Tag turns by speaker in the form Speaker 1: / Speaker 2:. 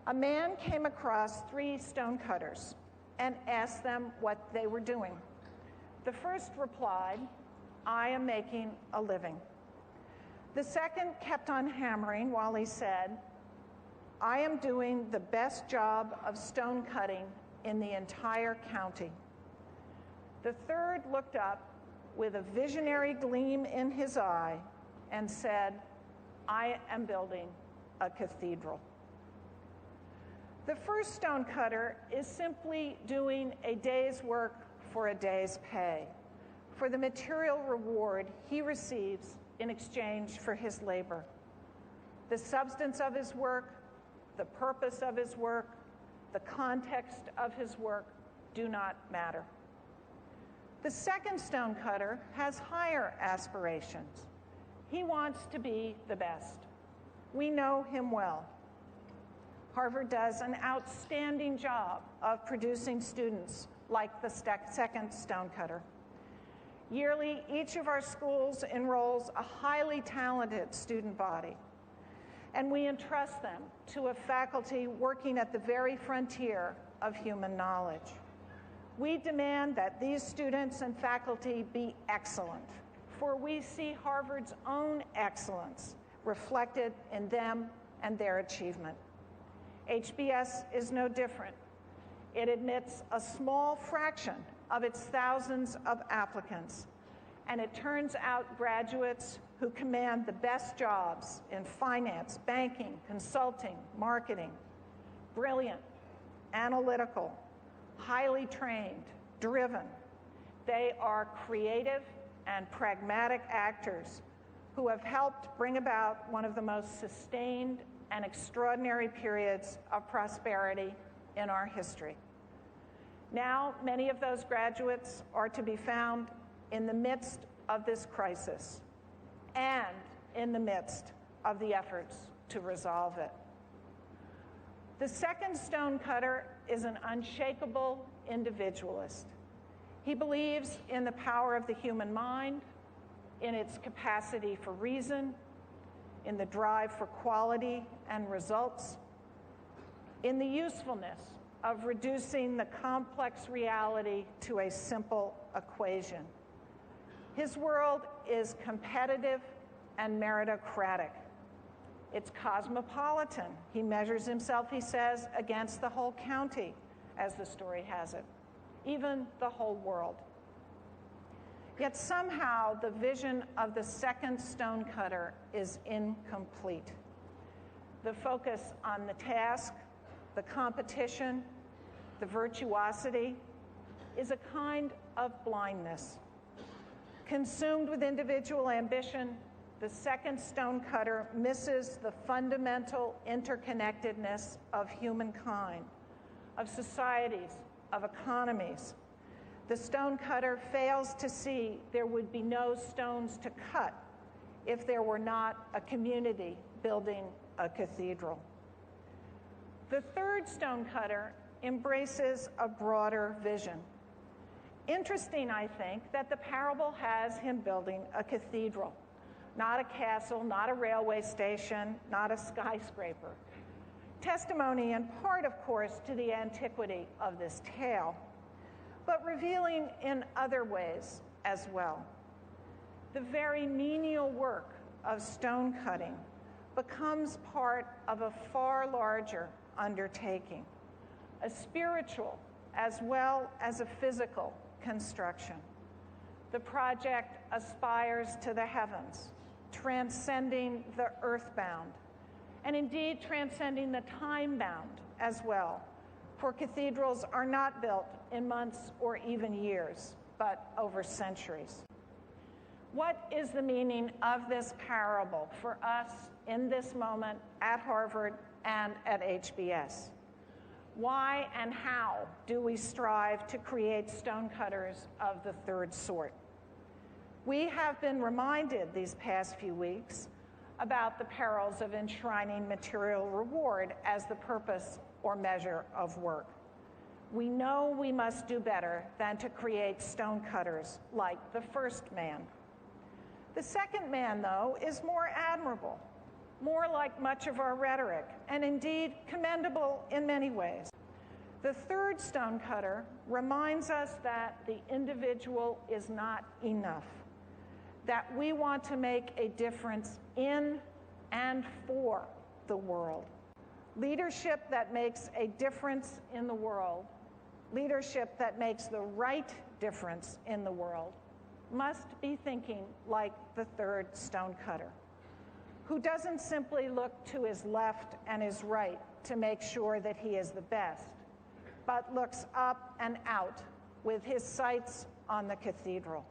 Speaker 1: A man came across 3 stonecutters and asked them what they were doing. The first replied, "I am making a living." The second kept on hammering while he said, "I am doing the best job of stone cutting in the entire county." The third looked up with a visionary gleam in his eye and said, "I am building a cathedral." The first stonecutter is simply doing a day's work for a day's pay, for the material reward he receives in exchange for his labor. The substance of his work, the purpose of his work, the context of his work do not matter. The second stonecutter has higher aspirations. He wants to be the best. We know him well. Harvard does an outstanding job of producing students like the second stonecutter. Yearly, each of our schools enrolls a highly talented student body, and we entrust them to a faculty working at the very frontier of human knowledge. We demand that these students and faculty be excellent, for we see Harvard's own excellence reflected in them and their achievement. HBS is no different. It admits a small fraction of its thousands of applicants, and it turns out graduates who command the best jobs in finance, banking, consulting, marketing. Brilliant, analytical, highly trained, driven. They are creative and pragmatic actors who have helped bring about one of the most sustained and extraordinary periods of prosperity in our history. Now, many of those graduates are to be found in the midst of this crisis and in the midst of the efforts to resolve it. The second stonecutter is an unshakable individualist. He believes in the power of the human mind, in its capacity for reason, in the drive for quality and results, in the usefulness of reducing the complex reality to a simple equation. His world is competitive and meritocratic. It's cosmopolitan. He measures himself, he says, against the whole county, as the story has it, even the whole world. Yet somehow the vision of the second stonecutter is incomplete. The focus on the task, the competition, the virtuosity is a kind of blindness. Consumed with individual ambition, the second stonecutter misses the fundamental interconnectedness of humankind, of societies, of economies. The stonecutter fails to see there would be no stones to cut if there were not a community building a cathedral. The third stonecutter embraces a broader vision. Interesting, I think, that the parable has him building a cathedral, not a castle, not a railway station, not a skyscraper. Testimony in part, of course, to the antiquity of this tale, but revealing in other ways as well. The very menial work of stone cutting becomes part of a far larger undertaking, a spiritual as well as a physical construction. The project aspires to the heavens, transcending the earthbound, and indeed transcending the time-bound as well, for cathedrals are not built in months or even years, but over centuries. What is the meaning of this parable for us in this moment at Harvard and at HBS? Why and how do we strive to create stonecutters of the third sort? We have been reminded these past few weeks about the perils of enshrining material reward as the purpose or measure of work. We know we must do better than to create stonecutters like the first man. The second man, though, is more admirable. more like much of our rhetoric, and indeed commendable in many ways. The third stonecutter reminds us that the individual is not enough, that we want to make a difference in and for the world. Leadership that makes a difference in the world, leadership that makes the right difference in the world, must be thinking like the third stonecutter, who doesn't simply look to his left and his right to make sure that he is the best, but looks up and out with his sights on the cathedral.